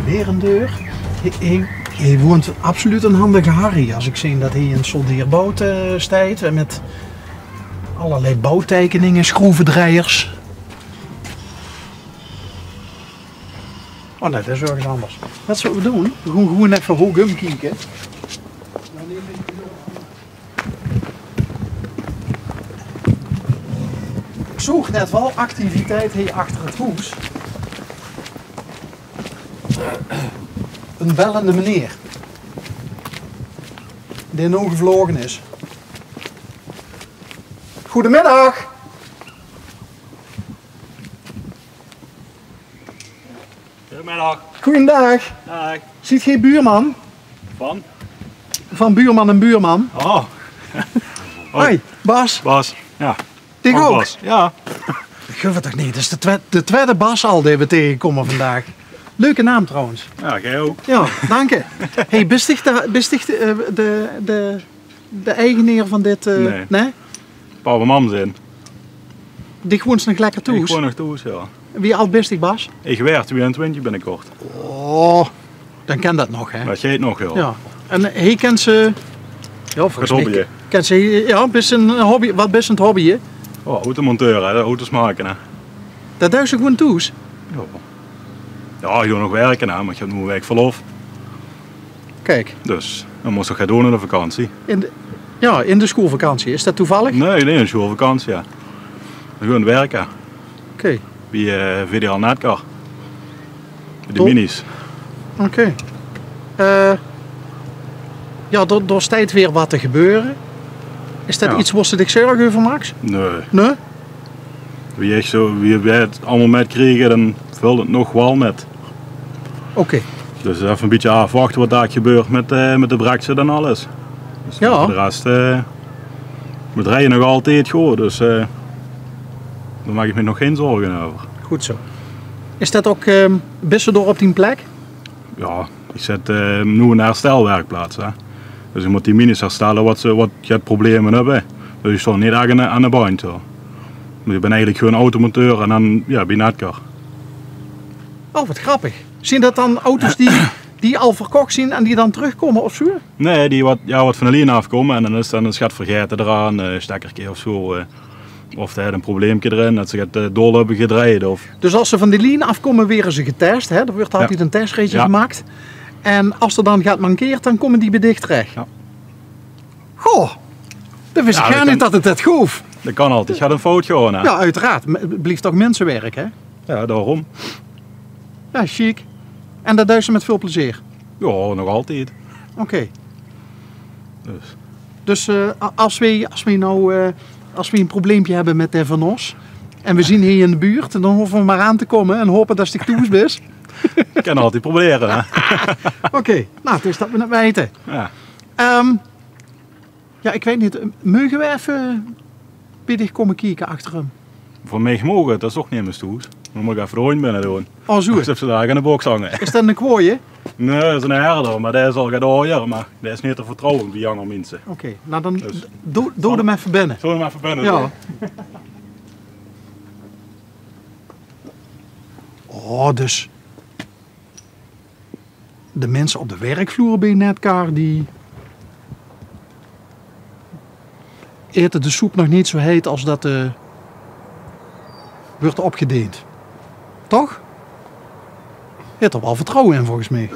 weer een deur. Hij woont absoluut een handige Harry. Als ik zie dat hij een soldeerboot staat met allerlei bouwtekeningen, schroevendraaiers. Oh nee, dat is ergens anders. Wat zullen we doen? We gaan gewoon even hoog kijken. Ik zoek net wel activiteit hier achter het huis. Een bellende meneer. Die nu gevlogen is. Goedemiddag. Goedemiddag. Goedendag. Dag. Ziet geen buurman? Van? Van buurman en buurman. Oh. Hoi, Bas. Bas. Ja. Ik ook. Bas. Ja. Ik geloof het toch niet. Dat is de tweede Bas al die we tegenkomen vandaag. Leuke naam trouwens. Ja, jij ook. Ja, dank je. Hey, besticht de eigenaar van dit... Nee. Nee? Papa en mam zijn. Die gewoon nog lekker Ik toe. gewoon nog toe, ja. Wie oud bist ik, Bas? Ik werd 22 binnenkort. Oh, dan ken dat nog, hè? Dat jij het nog, joh. Ja. En hij kent ze... Ja, volgens mij hobbyen. kent ze... Ja, best een hobby. Wat best een hobby, hè? Oh, automonteur, hè. Auto's maken, hè. Dat duidt ze gewoon toe. Ja. Ja, ik doe nog werken, hè. Maar ik heb nu een week verlof. Kijk. Dus, dan moest ik gaan doen in de vakantie. In de schoolvakantie. Is dat toevallig? Nee, in de schoolvakantie, ja. Gewoon werken. Oké. Bij VDL Netcar. De Top. minis. Oké. Ja, er staat weer wat te gebeuren. Is dat Ja. iets wat ze zich zorgen over, Max? Nee. Nee? Wie wij het allemaal met kregen, dan vult het nog wel met. Oké. Dus even een beetje afwachten wat daar gebeurt met de Brexit en alles. Dus Ja. voor de rest, we draaien nog altijd goed, dus daar maak ik me nog geen zorgen over. Goed zo. Is dat ook best door op die plek? Ja, ik zet nu een herstelwerkplaats. Hè. Dus je moet die minis herstellen wat je het problemen hebben. Dus je staat niet echt aan de band. Zo. Maar je bent eigenlijk gewoon automonteur en dan ja, bij Netcar. Oh, wat grappig. Zien dat dan auto's die al verkocht zijn en die dan terugkomen of zo? Nee, die wat van de lijn afkomen en dan is dan een schat vergeten eraan, een stekkertje of zo. Of er een probleempje erin, dat ze het dol hebben gedraaid. Of... Dus als ze van die lijn afkomen, worden ze getest. Hè? Er wordt altijd een testritje gemaakt. En als er dan gaat mankeert, dan komen die bij dicht terecht. Ja. Goh, dat wist ik gar niet dat het dat goof. Dat kan altijd, je gaat een fout gewoon. Hè? Ja, uiteraard. Het blijft toch mensenwerk, hè? Ja, daarom. Ja, chic. En dat duizen met veel plezier. Ja, nog altijd. Oké. Dus. Als we een probleempje hebben met de Van Os en we zien hier in de buurt, dan hoeven we maar aan te komen en hopen dat het toes is. Ik kan altijd proberen. Hè? Oké, nou, het is dat we het weten. Ja. Ja, ik weet niet, mogen we even pittig komen kijken achter hem? Voor mij mogen, dat is toch niet in mijn stoes. Dan moet ik even de hond binnen doen. Oh, zo. Ik heb ze daar in de box hangen. Is dat een kwooie? Nee, dat is een herder, maar dat is al gedooier, maar dat is niet te vertrouwen bij jonge mensen. Oké, nou dan Dus. doe hem even binnen. Zullen we hem even binnen Ja. doen? Oh, dus de mensen op de werkvloer bij Netcar, die eten de soep nog niet zo heet als dat wordt opgediend. Toch? Je hebt er wel vertrouwen in volgens mij.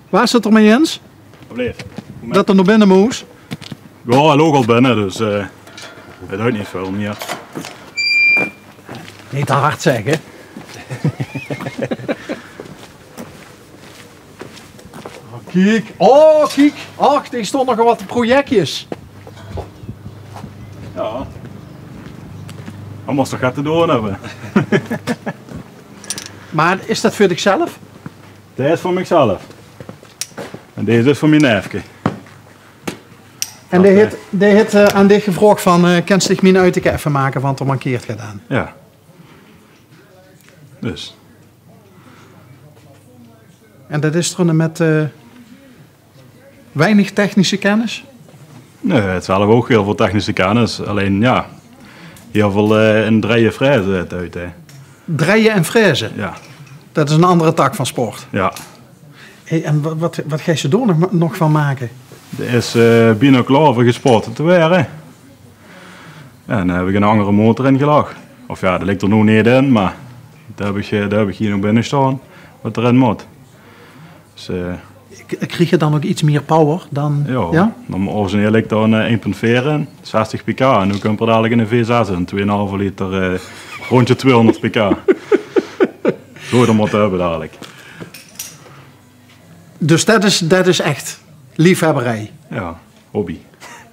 Waar zit er mee Jens? Blijf. Dat er nog binnen moest? Ja, hij loopt al binnen, dus het houdt niet veel meer. Niet te hard zeggen. Kijk. Oh, kijk. Ach, er stond nog wat projectjes. Ja. Dan moest toch te doen hebben. Maar is dat voor zichzelf? Deze is voor mezelf. En deze is voor mijn neefje. En die heeft aan dit gevraagd van, kan zich mijn uiteken even maken, want er mankeert gedaan. Ja. Dus. En dat is er met weinig technische kennis? Nee, het is zelf ook heel veel technische kennis. Alleen ja, heel veel in draaien frezen zit uit. Hè. Draaien en frezen? Ja. Dat is een andere tak van sport. Ja. Hey, en wat ga je ze door nog van maken? Er is binnen klaver gesport te weer. Ja, dan heb ik een andere motor in gelag. Of ja, dat ligt er nu niet in, maar daar heb ik hier nog binnen staan wat erin moet. Dus, krijg je dan ook iets meer power dan? Ja? Dan origineel ligt er een 1.4 in, 60 pk. En nu komt er dadelijk in een V6 in, 2,5 liter, rondje 200 pk. Zo dat moet hebben dadelijk. Dus dat is echt liefhebberij? Ja, hobby.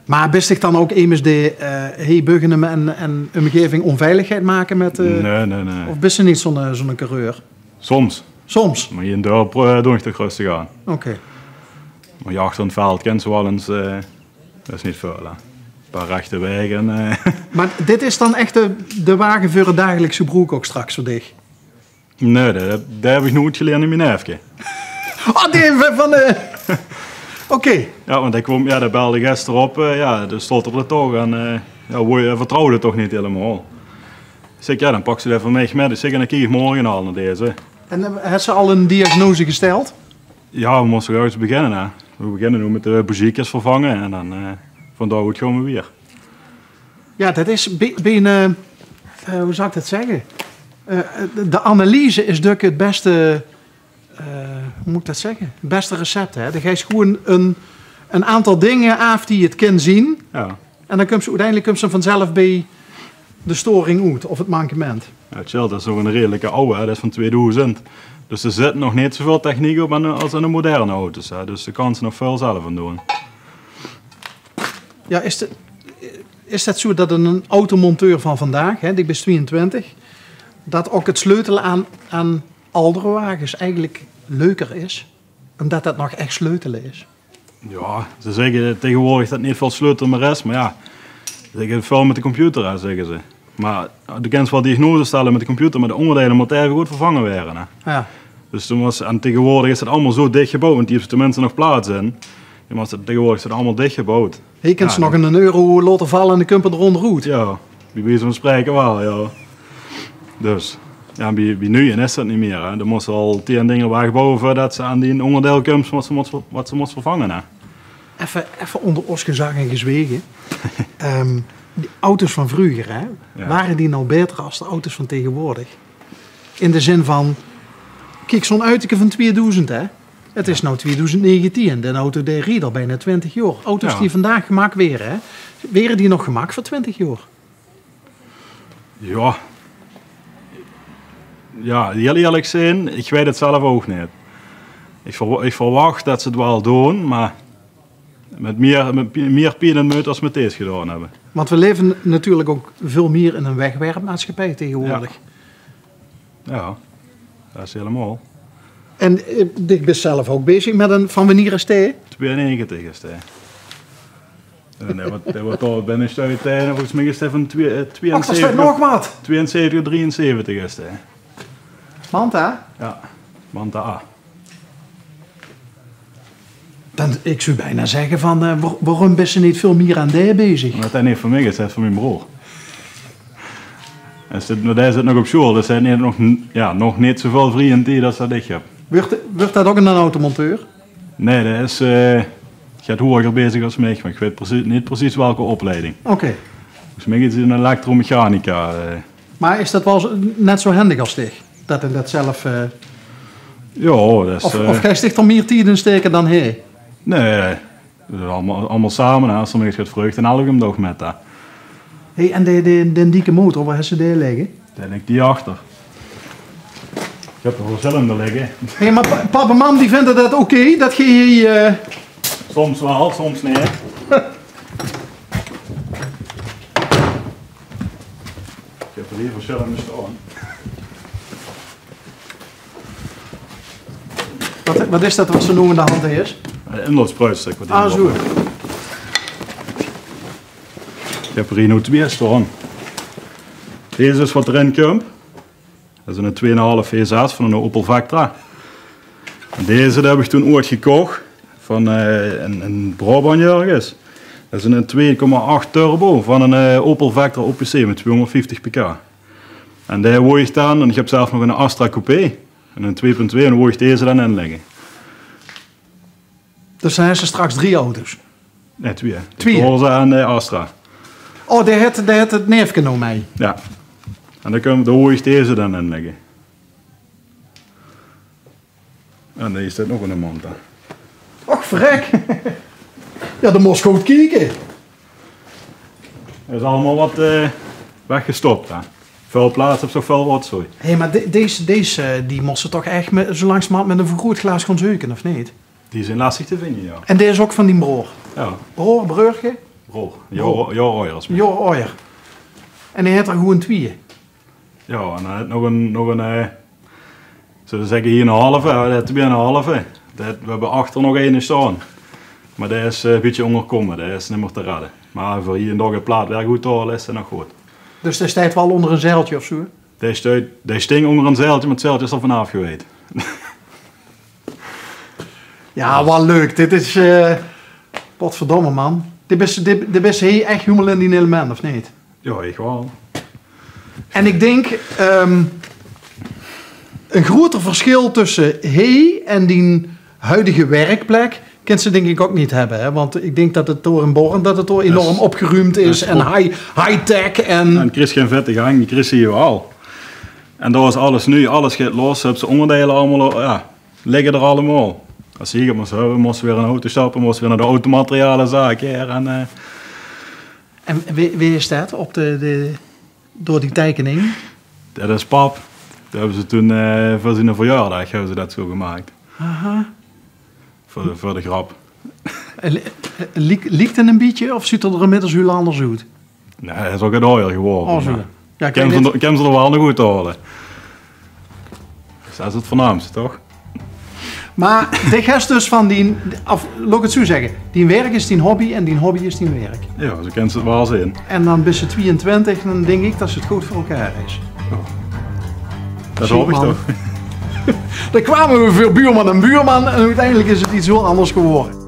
Maar best ik dan ook immers de Buggenum en omgeving onveiligheid maken met... Nee. Of best je niet zo'n coureur? Soms. Soms? Maar hier in dorp doe ik toch rustig aan. Oké. Maar je achter het veld kent ze wel eens, dat is niet veel. Hè. Een paar rechte wegen. Maar dit is dan echt de wagen voor het dagelijkse broek ook straks voor dich? Nee, dat heb ik nooit geleerd in mijn neefje. Oh, die van de... Oké. Ja, want dat belde gisteren op, dat stond er toch en je vertrouwde toch niet helemaal. Dus ik, dan pak ze het even mee met, dus ik en dan kijk ik morgen al naar deze. En heeft ze al een diagnose gesteld? Ja, we moesten juist beginnen. Hè. We beginnen nu met de bougiekjes vervangen en dan vandaar goed gaan we weer. Ja, dat is hoe zou ik dat zeggen? De analyse is natuurlijk het beste... hoe moet ik dat zeggen? Het beste recept. Hè? Dan ga je gewoon een aantal dingen af die je het kan zien. Ja. En dan uiteindelijk ze vanzelf bij de storing uit of het mankement. Ja, het Schild is nog een redelijke oude, dat is van 2000. Dus er zit nog niet zoveel techniek op als in de moderne auto's. Hè. Dus de kan ze nog veel zelf aan doen. Ja, is dat zo dat een automonteur van vandaag, hè, ik ben 22, dat ook het sleutelen aan oudere wagens eigenlijk leuker is? Omdat dat nog echt sleutelen is? Ja, ze zeggen tegenwoordig dat niet veel sleutel meer is, maar ja, ze zeggen veel met de computer, hè, zeggen ze. Maar de kent wel diagnose stellen met de computer, maar de onderdelen moeten even goed vervangen worden. Hè. Ja. Dus en tegenwoordig is het allemaal zo dicht gebouwd, want die heeft tenminste nog plaats in. Maar tegenwoordig is het allemaal dicht gebouwd. Je kunt ze nog een euro laten vallen en de kumper eronder uit. Ja, bij wijze van spreken wel, ja. Dus, ja, bij nu is dat niet meer. Hè. Er moesten al 10 dingen weggebouwd voordat ze aan die onderdeel komt wat ze moest vervangen. Hè. Even onder ons gezag en gezwegen. Die auto's van vroeger, hè, waren die nou beter als de auto's van tegenwoordig? In de zin van, kijk, zo'n uitje van 2000, hè. Het is nou 2019, de auto die reed al bijna 20 jaar. Auto's die vandaag gemaakt werden, hè. Werden die nog gemaakt voor 20 jaar? Ja, heel eerlijk zijn, ik weet het zelf ook niet. Ik verwacht dat ze het wel doen, maar met meer pijn en meut als we het deze gedaan hebben. Want we leven natuurlijk ook veel meer in een wegwerpmaatschappij tegenwoordig. Ja, dat is helemaal. En ik ben zelf ook bezig met een van wanneer is die? 92 is die. En dat wordt al binnen stuit, volgens mij is het van 72. Nog wat? 72, 73 is die. Manta? Ja, Manta A. Ik zou bijna zeggen van, waarom ben je niet veel meer aan die bezig? Dat is niet van mij, dat is van mijn broer. Hij zit nog op school, dus hij heeft nog niet zoveel vrienden die dat dicht hebben. Wordt dat ook een automonteur? Nee, dat is, gaat hoger bezig als mij, maar ik weet niet precies welke opleiding. Oké. Volgens mij is het een elektromechanica. Maar is dat wel net zo handig als dit? Dat hij dat zelf... Ja, dat is... Of ga je zich er meer tijd in steken dan hij? Nee, we doen allemaal samen. Als er gaat vreugd en algemeen dag met dat. Hey, en de dikke motor, waar heeft ze die liggen? Daar ligt die achter. Ik heb er wel cilinder liggen. Hey, maar papa en mam die vinden dat oké, dat je... Soms wel, soms niet. Ik heb er hier verschillende staan. Wat is dat wat ze noemen in de hand is? Een inloopspruitstuk. Zo. Ik heb er hier nu 2 staan. Deze is wat erin komt. Dat is een 2,5 V6 van een Opel Vectra. En deze heb ik toen ooit gekocht van een Brabant ergens. Dat is een 2,8 turbo van een Opel Vectra OPC met 250 pk. En die woog dan, en ik heb zelf nog een Astra Coupé. En een 2.2 en dan woog deze dan in liggen. Dus zijn ze straks 3 auto's? Nee, 2. 2? Corsa en de Astra. Oh, daar heeft het neefje nou mee. Ja. En dan woog deze dan in liggen. En daar is dit nog een mand. Och, verrek. Ja, dan moest je goed kijken. Er is allemaal wat weggestopt. Hè. Veel plaats op zoveel rotzooi. Hé, maar deze die moesten toch echt zo langzamerhand met een vergrootglas gaan zoeken, of niet? Die zijn lastig te vinden, ja. En deze is ook van die broer? Ja. Broertje? Broer. Jo Oyers. Jo Oyer. En hij heeft er gewoon 2. Ja, en dan heb nog een zullen we zeggen hier een halve, dat is een halve. We hebben achter nog één staan. Maar dat is een beetje onderkomen, dat is niet meer te redden. Maar voor hier een dag een plaat weer goed te halen is dat nog goed. Dus dat staat wel onder een zeiltje of zo? Die sting onder een zeiltje, maar het zeiltje is er vanaf geweest. Ja, wel leuk. Dit is... Potverdomme, man. Dit is hij echt helemaal in die element, of niet? Ja, ik wel. En ik denk... een groter verschil tussen hij en die huidige werkplek... kan ze denk ik ook niet hebben. Hè? Want ik denk dat het door een Born dat het door enorm opgeruimd is. En high-tech. En Chris geen vette gang, die Chris zie je wel. En daar is alles nu, alles gaat los. Hebben ze onderdelen allemaal, ja, liggen er allemaal. Als je hier moest hebben, moest weer een auto stappen, moest weer naar de automaterialenzaak. En wie is dat op door die tekening? Dat is pap. Dat hebben ze toen voor zijn verjaardag hebben ze dat zo gemaakt. Aha. Voor de grap. Liekt het een beetje of ziet het er inmiddels heel anders uit? Nee, dat is ook een ooier geworden. Oh, zo. Ja, Ik heb ze er wel nog goed te halen. Dat is het voornaamste, toch? Maar dit is dus van die, of laat ik het zo zeggen, die werk is die hobby en die hobby is die werk. Ja, zo kent ze het wel zien. En dan ben je 22 en dan denk ik dat het goed voor elkaar is. Dat hoop ik toch. Dan kwamen we voor buurman en buurman en uiteindelijk is het iets heel anders geworden.